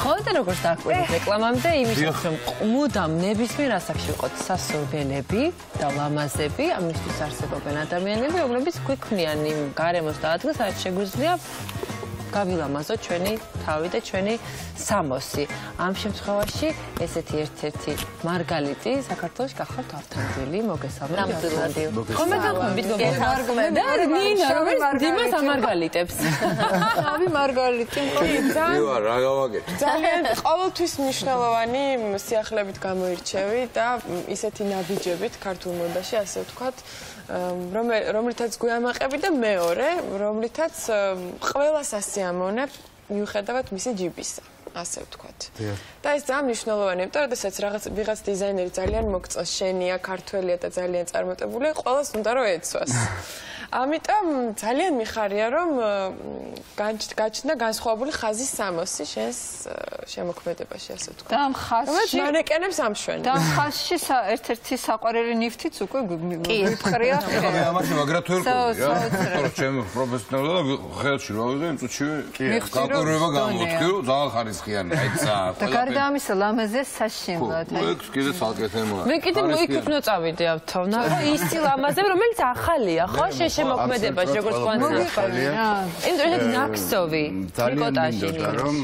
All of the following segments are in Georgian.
ხო და როგორც დაგვიყვეთ რეკლამამდე იმისთვის რომ მუდამ ნებისმიერ ასაკში ვიყოთ სასურველები და ლამაზები, ამისთვის არსებობენ ადამიანები, რომლებიც გვიქმნიან იმ გარემოს და ადგილს, სადაც შეგვიძლია გავილამაზოთ ჩვენი თავი და ჩვენი სამოსი. ამ შემთხვევაში ესეთი ერთ-ერთი მარგალიტი საქართველოში გახავთ ავთანდილი, მოგესალმებით. ხომ გახმობით გოგო? და ნინა, რომელიც დიმას ამარგალიტებს. ავი მარგალიტი. იوار, რა გავაკეთე? ძალიან ყოველთვის მნიშვნელოვანი სიახლებით გამოირჩევი და ისეთი ნაბიჯებით ქართულ მოდაში, ასე ვთქვათ, რომლითაც გვიამაყები და მეორე, რომლითაც ყველას ასიამოვნებ მიუხედავად მისი ჯიბისა, ასე ვთქვათ. და ეს ძალიან მნიშვნელოვანია, იმიტომ რომ შესაძაც ვიღაც დიზაინერი ძალიან მოგწონს, შენია, ქართველია და ძალიან წარმატებულია, ყველას უნდა რომ ეცვას. ამიტომ ძალიან მიხარია რომ გაჩნდა განსხვავებული ხაზის სამოსი შენს შემოქმედებაში, ასე ვთქვათ. და ამ ხაზში მანეკენებს ამშვენებს. და ამ ხაზში ერთ-ერთი საყვარელი ნივთიც უკვე გიფხრია. ამაში მაგრად ვერ ყოფილი რა. თორე ჩემი პროფესიონალურად ხელში რა ვიღე იმ წუთშივე გაკვირვება გამოთქვი რომ ძალიან ხარისხიანი აიცა. და გარდა ამისა ლამაზია საშინლად. ეს კიდე ცალკე თემაა. მე კიდე მოიქნო წავიდე ავთო. ნახო ისი ლამაზები, რომელიც ახალია, ხო? შემოქმედებაში როგორც კვანტიფიკაცია. იმიტომ რომ ნაკსოვი ტრიკოტაჟი რომ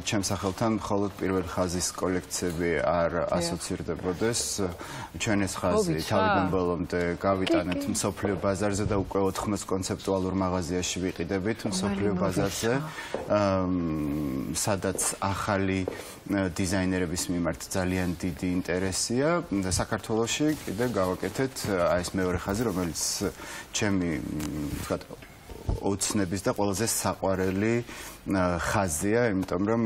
ჩემს სახელთან მხოლოდ პირველ ხაზის კოლექციები არ ასოცირდებოდეს. ჩვენ ეს ხაზი თავიდან ბოლომდე გავიტანეთ მსოფლიო ბაზარზე და უკვე 80 კონცეპტუალურ მაღაზიაში ვიყიდებით მსოფლიო ბაზარზე. სადაც ახალი დიზაინერების მიმართ ძალიან დიდი ინტერესია და საქართველოში კიდე გავაკეთეთ აი ეს მეორე ხაზი, რომელიც ჩემი ვთქვათ ოცნების და ყველაზე საყვარელი ხაზია, იმიტომ რომ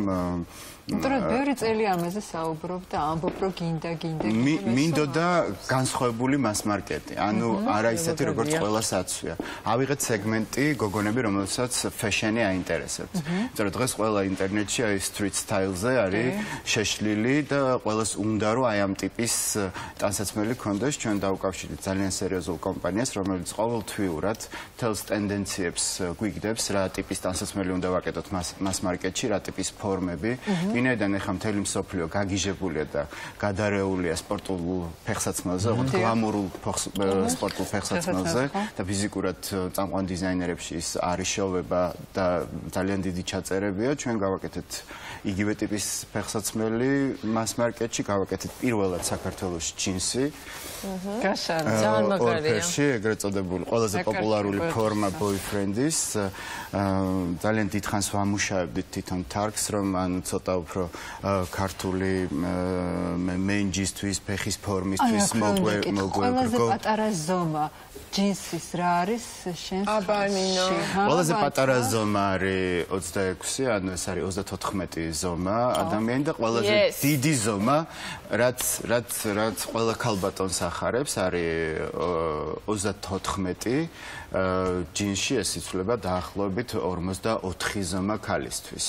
ბევრი წელი ამაზე საუბრობ და ამბობ რომ გინდა მინდოდა განსხვავებული მასმარკეტი, ანუ არა ისეთი როგორც ყველას აცვია. ავიღეთ სეგმენტი გოგონები, რომელსაც ფეშენი აინტერესებთ. იმიტომ რომ დღეს ყველა ინტერნეტში აი street style-ზე არის შეშლილი და ყველას უნდა რომ აი ამ ტიპის ტანსაცმელი ქონდეს. ჩვენ დავუკავშირეთ ძალიან სერიოზულ კომპანიას, რომელიც ყოველთვიურად თელს ტენდენციებს გვიგდებს, რა ტიპის ტანსაცმელი უნდა ვაკეთოთ მასმარკეტში, რა ტიპის ფორმები. ვინაიდან ახლა მთელი მსოფლიო გაგიჟებულია და გადარეულია სპორტულ ფეხსაცმელზე, ოღონდ გლამურულ სპორტულ ფეხსაცმელზე და ფიზიკურად წამყვან დიზაინერებში ის არის შოვება და ძალიან დიდი ჩაწერებია. ჩვენ გავაკეთეთ იგივე ტიპის ფეხსაცმელი მასმარკეტში, გავაკეთეთ პირველად საქართველოში ჯინსი. ძალიან მაგარია. ორფერში, ეგრეთ წოდებული ყველაზე პოპულარული ფორმა boyfriend-ის. ძალიან დიდხანს ვამუშავებდით თვითონ თარგს, რომ ანუ ცოტა უფრო ქართული მენჯისთვის, ფეხის ფორმისთვის მოგვერგო. ყველაზე პატარა ზომა ჯინსის რა არის შენს? აბანინო. ყველაზე პატარა ზომა არის 26, ანუ ეს არის 34 ზომა ადამიანი და ყველაზე დიდი ზომა, რაც ყველა ქალბატონს ახარებს, არის 34 ჯინსში ეს იცვლება დაახლოებით 44 ზომა ქალისთვის.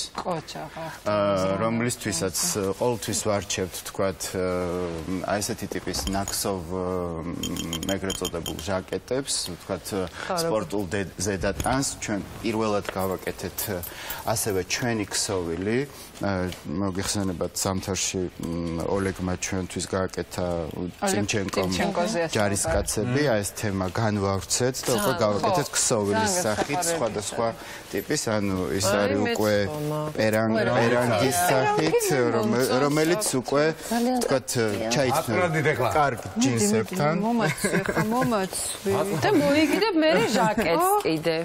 რომლისთვისაც ყოველთვის ვარჩევთ, თქვათ, აი ესეთი ტიპის ნაკსოვ ეგრეთ წოდებულ ჟაკეტებს, თქვათ, სპორტულ ზედატანს. ჩვენ პირველად გავაკეთეთ ასევე ჩვენი ქსოვილი. მოგეხსენებათ ზამთარში ოლეგმა ჩვენთვის გააკეთა წინჩენკომ ჯარისკაცები, აი ეს თემა განვავრცეთ და უკვე გავაკეთეთ ქსოვილის სახით სხვადასხვა ტიპის, ანუ ის არის უკვე პერანგის სახით, რომელიც უკვე თქვათ ჩაიცნო კარგ ჯინსებთან. მომაცვი. და მოიგდებ მე ჟაკეტს კიდე.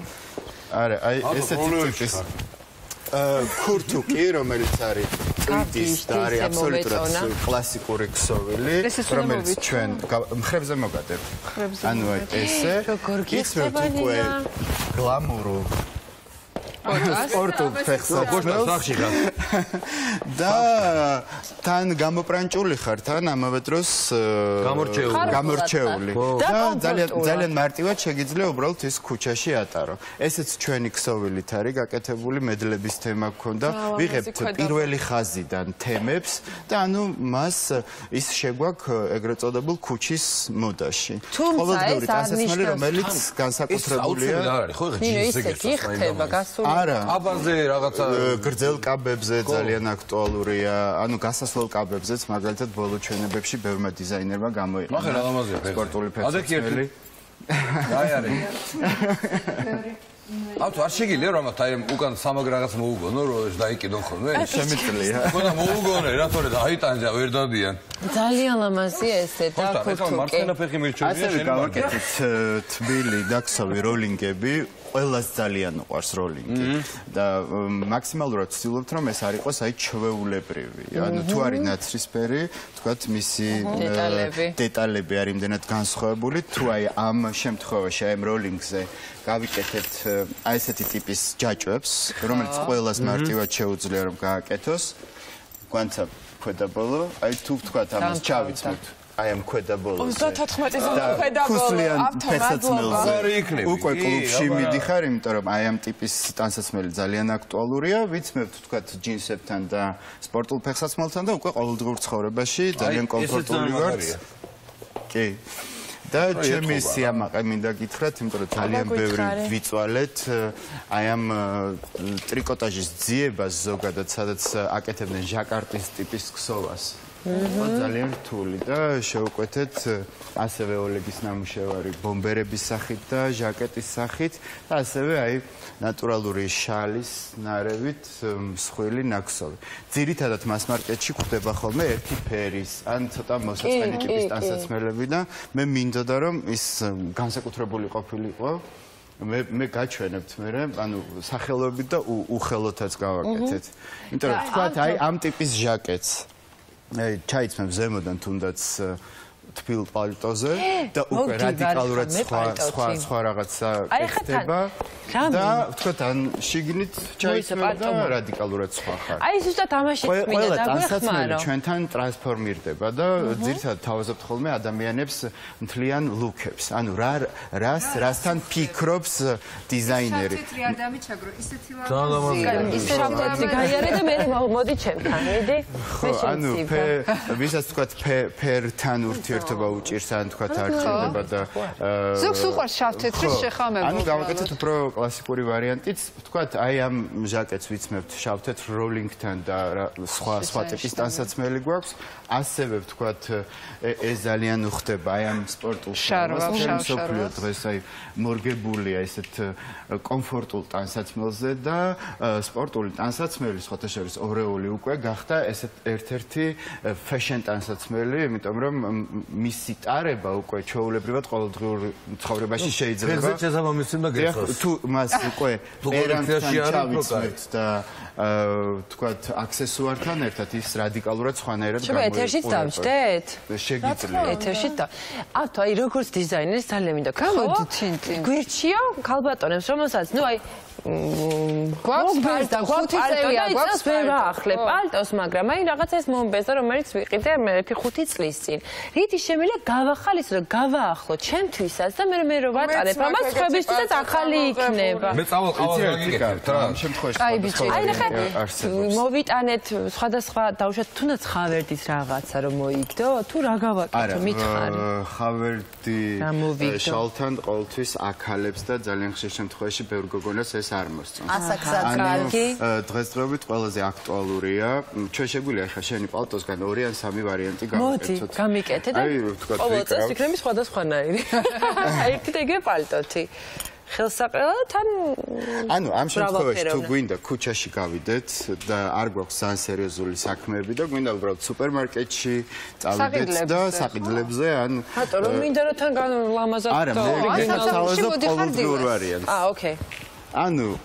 არა, აი ესეთი ტიპის ქურთუკი, რომელიც არის წვიდის და არის აბსოლუტურად კლასიკური ქსოვილი, რომელიც ჩვენ მხრებზე მოგადებ. ანუ აი ესე ისევ უკვე გლამურულ სპორტულ ფეხსაცმელს და თან გამოპრანჭული ხარ, თან ამავე დროს გამორჩეული და ძალიან მარტივად შეგიძლია უბრალოდ ის ქუჩაში ატარო. ესეც ჩვენი ქსოვილით არის გაკეთებული, მედლების თემა გქონდა, ვიღებთ პირველი ხაზიდან თემებს და ანუ მას ის შეგვაქვს ეგრეთ წოდებულ ქუჩის მოდაში. ყოველდღიური ტანსაცმელი, რომელიც განსაკუთრებულია. ნინო ისე გიხდება გასული არა. აბაზე რაღაცა გრძელ კაბებზე ძალიან აქტუალურია. ანუ გასასვლელ კაბებზეც მაგალითად ბოლო ჩვენებებში ბევრმა დიზაინერმა გამოიყენა. ნახე რა ლამაზია სპორტული ფეხსაცმელი. აი არის. ავთო არ შეგიძლია რომ აი უკან სამაგ რაღაც მოუგონო რომ ეს დაიკიდონ ხოლმე? შემიძლია. გონა მოუგონე რა თორე აიტანზე ვერ დადიან. ძალიან ლამაზია ესე და ქურთუკი. მარცხენა ფეხი მირჩევია შენ. ასევე გავაკეთეთ თბილი დაქსავი როლინგები. ყველას ძალიან უყვარს როლინგი და მაქსიმალურად ვცდილობთ რომ ეს არ იყოს აი ჩვეულებრივი. ანუ თუ არის ნაცრისფერი, თქვათ მისი დეტალები არის იმდენად განსხვავებული, თუ აი ამ შემთხვევაში აი როლინგზე გავიკეთებთ აი ესეთი ტიპის ჯაჭვებს, რომელიც ყველას მარტივად შეუძლია რომ გააკეთოს. გვანცა ქვედაბოლო, აი თუ ვთქვათ ამას ჩავიცმოთ აი ამ ქვედაბოლოზე. 34 ზონა ქვედაბოლო. ფეხსაცმელზე უკვე კლუბში მიდიხარ, იმიტომ რომ აი ამ ტიპის ტანსაცმელი ძალიან აქტუალურია. ვიცმევთ თქვათ ჯინსებთან და სპორტულ ფეხსაცმელთან და უკვე ყოველდღიურ ცხოვრებაში ძალიან კომფორტული ვართ. კი. და ჩემი სიამაყე მინდა გითხრათ, იმიტომ რომ ძალიან ბევრი ვიწვალეთ აი ამ ტრიკოტაჟის ძიებას ზოგადად, სადაც აკეთებდნენ ჟაკარტის ტიპის ქსოვას. ძალიან რთული და შევუკვეთეთ ასევე ოლეგის ნამუშევარი ბომბერების სახით და ჟაკეტის სახით და ასევე აი ნატურალური შალის ნარევით მსხვილი ნაქსოვი. ძირითადად მასმარკეტში გვხვდება ხოლმე ერთი ფერის ან ცოტა მოსაწყენი ტიპის ტანსაცმელები და მე მინდოდა რომ ის განსაკუთრებული ყოფილიყო. მე გაჩვენებთ მე ანუ სახელობით და უხელოთაც გავაკეთეთ. იმიტომ რომ თქვათ აი ამ ტიპის ჟაკეტს ჩაიცმებ ზემოდან თუნდაც თბილ პალტოზე და უკვე რადიკალურად სხვა რაღაცა ეკეთება და ვთქვათ ან შიგნით ჩაიცმებ და რადიკალურად სხვა ხარ. აი ზუსტად ამაში მინდა და ყველა ტანსაცმელი ჩვენთან ტრანსფორმირდება და ძირითადად თავაზობთ ხოლმე ადამიანებს მთლიან ლუკებს. ანუ რასთან ფიქრობს დიზაინერი. თეთრი ადამი ჩაგრო ისეთი ისე შავთეთრი გაიარე და მე მოდი ჩემთან მიდი. ანუ ვისაც თქვათ ფერთან ურთიერთობა უჭირს ან თქვათ არ ჭირდება და ზოგს უყვარს შავთეთრის შეხამება. ანუ გავაკეთეთ უფრო კლასიკური ვარიანტიც, თქვათ აი ამ ჟაკეტს ვიცმევთ შავთეთრ როლინგთან და სხვა ტიპის ტანსაცმელი გვაქვს. ასევე ვთქვათ ეს ძალიან უხდება აი ამ სპორტულ შარვას. მსოფლიო დღეს აი მორგებულია ესეთ კომფორტულ ტანსაცმელზე და სპორტული ტანსაცმელი სხვათა შორის ორეული უკვე გახდა ესეთ ერთ-ერთი ფეშენ ტანსაცმელი, იმიტომ რომ მისი ტარება უკვე ჩვეულებრივად ყოველდღიურ ცხოვრებაში შეიძლება. ფეხზე შესაბამისი უნდა გეხოს. თუ მას უკვე პერანგთან ჩავიცმევთ და თქვათ აქსესუართან ერთად ის რადიკალურად სხვანაირად გამოიყურება. ეთერშიც დავჭდეთ? შეგიძლია. ეთერშიც და ავთო აი როგორც დიზაინერის ძალიან მინდა გამოდი თინტი. გვირჩიო ქალბატონებს რომელსაც ნუ აი გვაქვს და 5 წელია გვაქვს ვერ ვაახლე პალტოს, მაგრამ აი რაღაც ეს მომბეზო რომელიც ვიყიდე მე 5 წლის წინ. რითი შემიძლია გავახალისო და გავაახლო ჩემთვისაც და მე რო ვატარებ ამას ხებისთვისაც ახალი იქნება. მე წავალ ყავას გაგიკეთებ რა ამ შემთხვევაში აი ნახე მოვიტანეთ სხვადასხვა დაუშვათ თუნდაც ხავერდის რაღაცა რომ მოიგდო თუ რა გავაკეთო მითხარი. ხავერდი შალთან ყოველთვის აქალებს და ძალიან ხშირ შემთხვევაში ბევრ გოგონას ეს არ მოსწონს. ასაკსაც კარგი. დღესდღეობით ყველაზე აქტუალურია. ჩვენ შეგვიძლია ახლა შენი პალტოსგან 2 ან 3 ვარიანტი გავაკეთოთ. მოდი, გამიკეთე და ყოველ წელს ვიქნები სხვადასხვანაირი. ერთი და იგივე პალტოთი. ხელსაყრელად ან ანუ ამ შემთხვევაში თუ გვინდა ქუჩაში გავიდეთ და არ გვაქვს ძალიან სერიოზული საქმეები და გვინდა უბრალოდ სუპერმარკეტში წავიდეთ და საყიდლებზე ან რატო რომ მინდა რომ თან ლამაზად არა მე თავაზობ ყოველდღიურ ვარიანტს. ოკეი. ანუ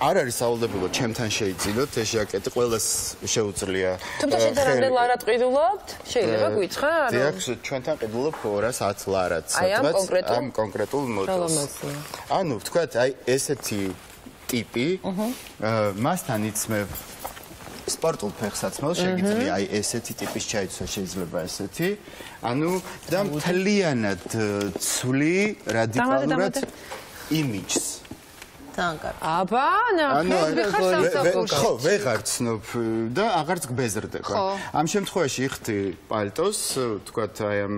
არ არის სავალდებულო ჩემთან შეიძინოთ ეს ჟაკეტი ყველას შეუძლია. თუმცა შენ რამდენ ლარად ყიდულობთ? შეიძლება გვიცხარ? დიახ, ჩვენთან ყიდულობ 210 ლარად სადღაც ამ კონკრეტულ მოდელს. ანუ ვთქვათ, აი ესეთი ტიპი მასთან იცმევ სპორტულ ფეხსაცმელს შეგიძლია აი ესეთი ტიპის ჩაიცვა შეიძლება ესეთი. ანუ და მთლიანად ცვლი რადიკალურად იმიჯს. ძალიან კარგი. აბა, ნახე, ხო, ვეღარ ცნობ და აღარც გბეზრდება. ამ შემთხვევაში იხდი პალტოს, თქვათ აი ამ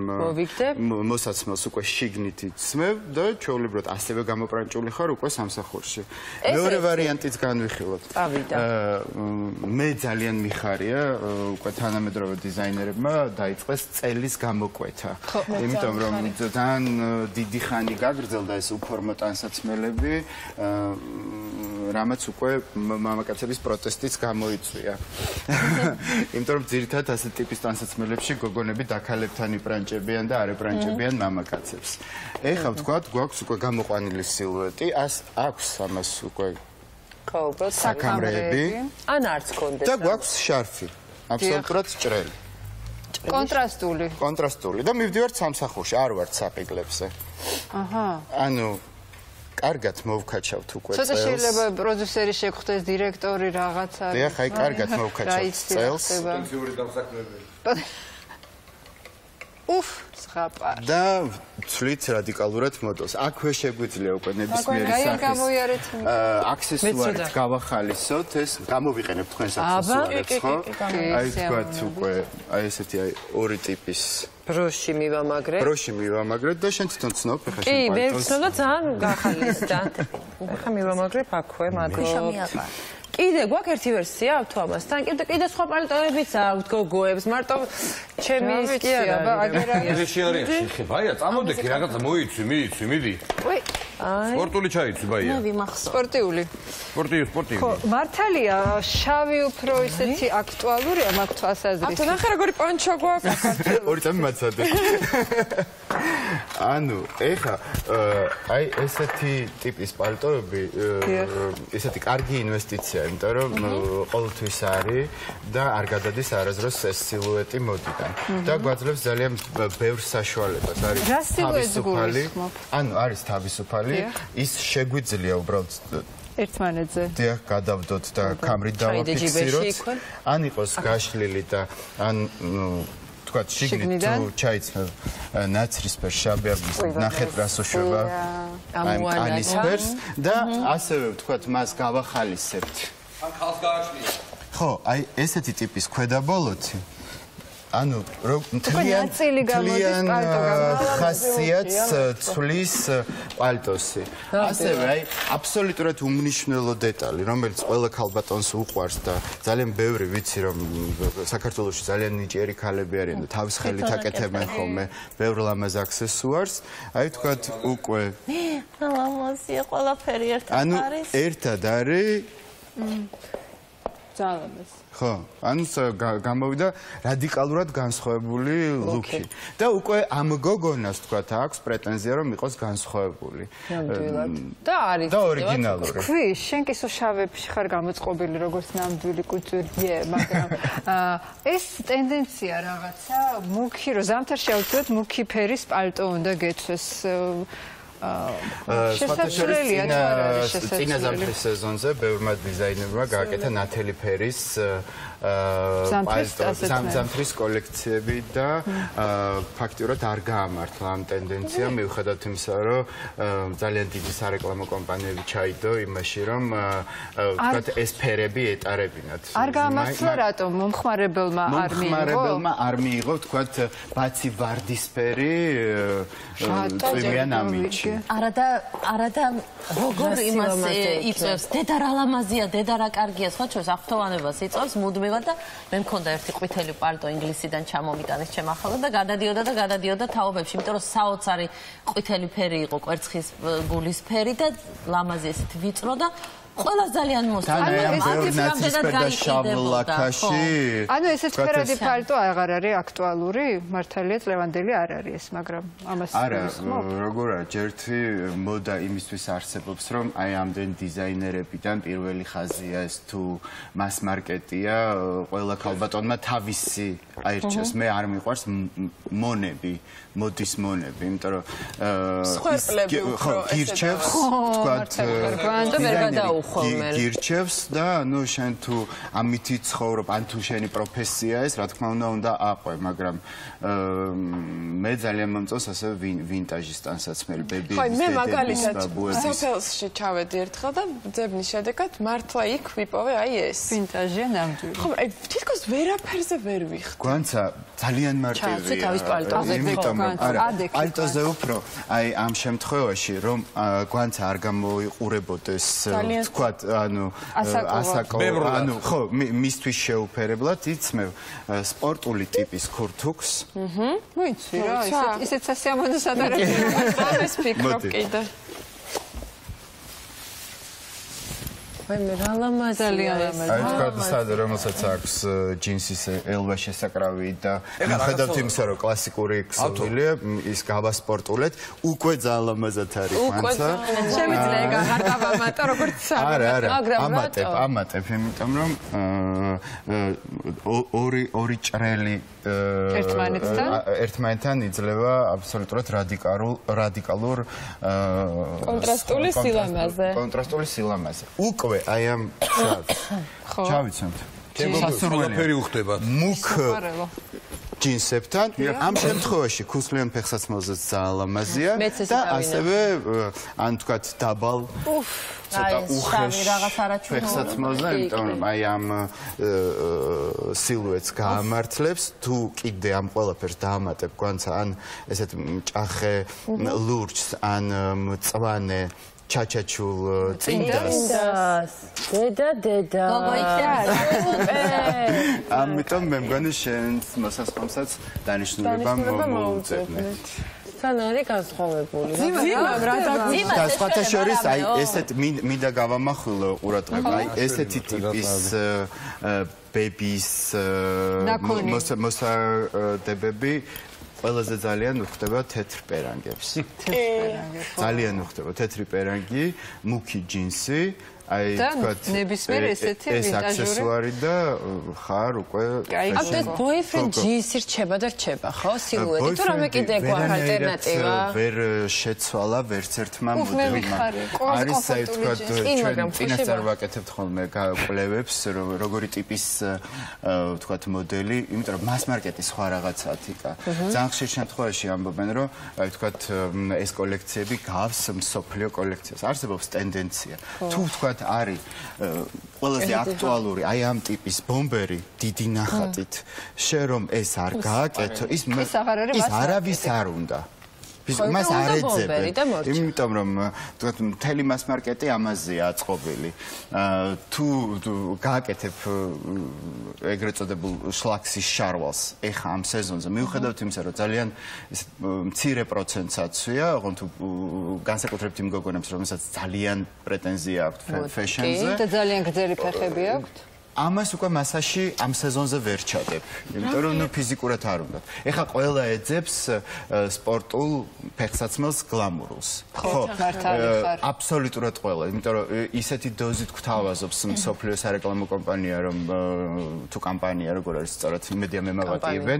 მოსაცმელს უკვე შიგნით იცმევ და ჩვეულებრივად ასევე გამოპრანჭული ხარ უკვე სამსახურში. მეორე ვარიანტიც განვიხილოთ. მე ძალიან მიხარია უკვე თანამედროვე დიზაინერებმა დაიწყეს წელის გამოკვეთა. იმიტომ რომ ძალიან დიდი ხანი გაგრძელდა ეს უფორმო ტანსაცმელები, რამაც უკვე მამაკაცების პროტესტიც გამოიწვია. იმიტომ რომ ძირითადად ასეთ ტიპის ტანსაცმელებში გოგონები დაქალებთან იპრანჭებიან და არ ეპრანჭებიან მამაკაცებს. ეხლა ვთქვათ, გვაქვს უკვე გამოყვანილი სილუეტი, აქვს ამას უკვე საკამრეები, ან არც კონდეს. და გვაქვს შარფი, აბსოლუტურად ჭრელი. კონტრასტული და მივდივართ სამსახურში, არ ვართ საპიგლებზე. ანუ კარგად მოვკაჩავთ უკვე წელს. ცოტა შეიძლება პროდიუსერი შეგხვდეს, დირექტორი რაღაცა. დიახ, აი კარგად მოვკაჩავთ წელს. პენსიური დამსაქმებელი. ზღაპარ. და ვცვლით რადიკალურად მოდელს. აქვე შეგვიძლია უკვე ნებისმიერი სახის აქსესუარით გავახალისოთ, ეს გამოვიყენებთ თქვენს აქსესუარებს, ხო? აი თქვათ უკვე აი ესეთი აი ორი ტიპის ბროში მივამაგრეთ და შენ თვითონ ცნობ ხა შენ კი, მე ვცნობ და ძალიან გახალისდა. ხა მივამაგრებ აქვე, მადლობა. კიდე გვაქვს ერთი ვერსია ავთო ამასთან, კიდე სხვა პალტოებიც აქვთ გოგოებს, მარტო ჩემი ის კი არა. ეს არის შეხე, ბაია, წამოდექი რაღაცა მოიცვი, მიდი. სპორტული ჩაიცვი, ბაია. მე ვიმახსოვ. სპორტიული. სპორტიული. ხო, მართალია, შავი უფრო ისეთი აქტუალურია მაგ თვალსაზრისით. ავთო ნახე როგორი პანჩო გვაქვს. ორი წამი მაცადე. ანუ, ეხა, აი ესეთი ტიპის პალტოები, ესეთი კარგი ინვესტიცია, იმიტომ რომ ყოველთვის არის და არ გადადის არასდროს ეს სილუეტი მოდიდან. და გვაძლევს ძალიან ბევრ საშუალებას. არის თავისუფალი, ანუ არის თავისუფალი, ის შეგვიძლია უბრალოდ ერთმანეთზე. დიახ, გადავდოთ და კამრით დავაფიქსიროთ. ან იყოს გაშლილი და ან თქვათ შიგნით თუ ჩაიცმევ ნაცრისფერ შაბიაბის ნახევრას უშვება ანისფერს და ასევე ვთქვათ მას გავახალისებთ. ან ხალხს გააჩნია. ხო, აი ესეთი ტიპის ქვედაბოლოთი ანუ მთლიან ხასიათს ცვლის პალტოსი. ასევე აი აბსოლუტურად უმნიშვნელო დეტალი, რომელიც ყველა ქალბატონს უყვარს და ძალიან ბევრი ვიცი რომ საქართველოში ძალიან ნიჭიერი ქალები არიან და თავის ხელით აკეთებენ ხოლმე ბევრ ლამაზ აქსესუარს. აი თქვათ უკვე ლამაზია ყველაფერი ერთად ანუ არის. ერთად არის ძალამას. ხო, ანუ გამოვიდა რადიკალურად განსხვავებული ლუკი. და უკვე ამ გოგონას თქვათ აქვს პრეტენზია რომ იყოს განსხვავებული. და არის და ორიგინალური. ქვი, შენ კი შავებში ხარ გამოწყობილი როგორც ნამდვილი კუჭურიე, მაგრამ ეს ტენდენცია რაღაცა მუქი რო ზამთარში აუცილებლად მუქი ფერის პალტო უნდა გეცვეს. შესაძლებელია თუ არ არის შესაძლებელი. წინა ზამთრის სეზონზე ბევრმა დიზაინერმა გააკეთა ნათელი ფერის ზამთრის კოლექციები და ფაქტიურად არ გაამართლა ამ ტენდენციამ მიუხედავად იმისა, რომ ძალიან დიდი სარეკლამო კომპანიები ჩაიდო იმაში, რომ ვთქვათ ეს ფერები ეტარებინათ. არ გაამართლა რატომ? მომხმარებელმა არ მიიღო, ვთქვათ, ბაცი ვარდისფერი წვიმიან ამიჩი. არადა როგორ იმას იწევს დედა რა ლამაზია, დედა რა კარგია, სხვა ჩვენს აღფრთოვანებას იწევს მუდმივად და მე მქონდა ერთი ყვითელი პალტო ინგლისიდან ჩამომიტანეს ჩემ ახალად და გადადიოდა თაობებში, იმიტომ რომ საოცარი ყვითელი ფერი იყო, კვერცხის გულის ფერი და ლამაზი ესეთი ვიწრო და ყველა ძალიან მოსწონდა. ანუ ესეთ ფერადი პალტო აღარ არის აქტუალური? მართალია წლევანდელი არ არის ეს, მაგრამ ამას არა, როგორ არის, ჯერთი მოდა იმისთვის არსებობს, რომ აი ამდენ დიზაინერებიდან პირველი ხაზია ეს თუ მას მარკეტია, ყველა ქალბატონმა თავისი აირჩიოს. მე არ მიყვარს მონები, მოდის მონები, იმიტომ რომ სხერკლები უფრო გირჩევს, თქვათ, გირჩევს და ანუ შენ თუ ამითი ცხოვრობ ან თუ შენი პროფესია ეს რა თქმა უნდა აყვე მაგრამ მე ძალიან მომწონს ასე ვინტაჟის ტანსაცმელები ხო მე მაგალითად სოფელში ჩავედი ერთხელ და ძებნის შედეგად მართლა იქ ვიპოვე აი ეს ვინტაჟია ნამდვილი ხო აი თითქოს ვერაფერზე ვერ ვიხდი გვანცა ძალიან მარტივია პალტოზე უფრო აი ამ შემთხვევაში რომ გვანცა არ გამოიყურებოდეს თქვათ ანუ ანუ ხო მისთვის შეუფერებლად იცმევ სპორტული ტიპის ქურთუქს მოიცი რა ისეთ სასიამოვნო სადარებია ეს ფიქრობ კიდე მე რა ლამაზია აი თქვათ სადა რომელსაც აქვს ჯინსის ელვა შესაკრავი და ხედავთ იმისა რომ კლასიკური ქსოვილია ის გავასპორტულეთ უკვე ძალიან ლამაზად არის ხანცა შემიძლია ეგ აღარ დავამატო როგორც არა ამატებ იმიტომ რომ ორი ჭრელი ერთმანეთთან იძლევა აბსოლუტურად რადიკალურ კონტრასტული სილამაზე უკვე აი ამ ჩავიცემთ ყველაფერი უხდება მუქ ჯინსებთან ამ შემთხვევაში ქუსლიან ფეხსაცმელზე ძალიან ლამაზია და ასევე ან თქვათ დაბალ ცოტა უხეშ ფეხსაცმელზე იმიტომ რომ აი ამ სილუეტს გაამართლებს თუ კიდე ამ ყველაფერს დაამატებ გვანცა ან ესეთ მჭახე ლურჯს ან მწვანე ჩაჩაჩულ წინდას დედა ამიტომ მე მგონი შენს მოსასხამსაც დანიშნულება მოუწევთ თან არის განსხვავებული და სხვათა შორის აი ესეთ მინდა გავამახვილო ყურადღება აი ესეთი ტიპის ბების მოსადებები ყველაზე ძალიან უხდება თეთრ პერანგებს. ძალიან უხდება თეთრი პერანგი, მუქი ჯინსი, აი თქვათ ნებისმიერ ესეთი ვინტაჟური აქსესუარი და ხარ უკვე ეს boyfriend ჯინსი რჩება და რჩება, ხო? სილუეტი თუ რამე კიდე გვაქვს ალტერნატივა? ვერ შეცვალა ვერც ერთმა მოდელმა. არის აი თქვათ ჩვენ წინასწარ ვაკეთებთ ხოლმე კვლევებს როგორი ტიპის თქვათ მოდელი, იმიტომ რომ მასმარკეტის სხვა რაღაცაა თიკა. ძალიან ხშირ შემთხვევაში ამბობენ რომ აი თქვათ ეს კოლექციები გავს მსოფლიო კოლექციას. არსებობს ტენდენცია. თუ თქვათ არის ყველაზე აქტუალური აი ამ ტიპის ბომბერი დიდი ნახატით შენ რომ ეს არ გააკეთო ის არავის არ უნდა მას არ ეძებენ იმიტომ რომ თქვათ მთელი მასმარკეტი ამაზეა აწყობილი თუ გააკეთებ ეგრეთ წოდებულ შლაქსის შარვალს ეხა ამ სეზონზე მიუხედავად იმისა რომ ძალიან მცირე პროცენტს აცვია ოღონდ თუ განსაკუთრებით იმ გოგონებს რომელსაც ძალიან პრეტენზია აქვთ ფეშენზე და ძალიან გრძელი ფეხები აქვთ ამას უკვე მასაში ამ სეზონზე ვერ ჩადებ. იმიტომ რომ ფიზიკურად არ უნდა. ეხლა ყველა ეძებს სპორტულ ფეხსაცმელს გლამურულს. ხო, აბსოლუტურად ყველა. იმიტომ რომ ისეთი დოზით გვთავაზობს მსოფლიო სარეკლამო კომპანია, რომ თუ კამპანია როგორ არის სწორად იმედია მემავატიებენ.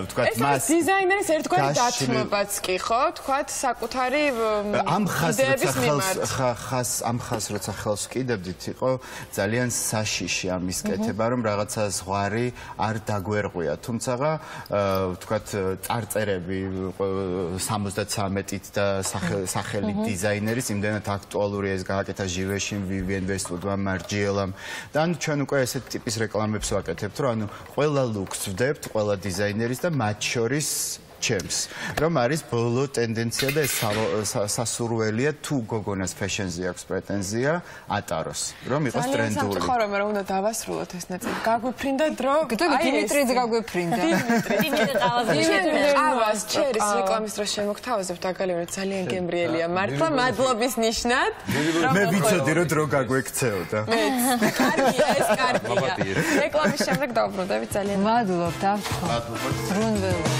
თქვათ მას დიზაინერის ერთგვარი დათმობაც კი ხო? თქვათ საკუთარი ამ ხაზს როცა ხელს ვკიდებდით იყო ძალიან საშიში ამის კეთება რომ რაღაცა ზღვარი არ დაგვერღვია თუმცა თქვათ წარწერები 73-ით და სახელი დიზაინერის იმდენად აქტუალურია ეს გააკეთა ჟივეშინ ვივიენ ვესტვუდმა მარჯიელამ და ანუ ჩვენ უკვე ესეთ ტიპის რეკლამებს ვაკეთებთ რომ ანუ ყველა ლუქს ვდებთ ყველა დიზაინერის და მათ შორის ჩემს რომ არის ბოლო ტენდენცია და ეს სასურველია თუ გოგონას ფეშენზე აქვს პრეტენზია ატაროს რომ იყოს ტრენდული ძალიან სამწუხაროა მაგრამ უნდა დავასრულოთ ეს ნაწილი გაგვიფრინდა დრო დიმიტრიძე გაგვიფრინდა ყავას ჩერის რეკლამის დროს შემოგთავაზებთ აგალევრად ძალიან გემრიელია მართლა მადლობის ნიშნად მე ვიცოდი რომ დრო გაგვექცეოდა კარგია ეს კარგია რეკლამის შემდეგ დავბრუნდებით ძალიან მადლობთ მადლობა ბრუნველო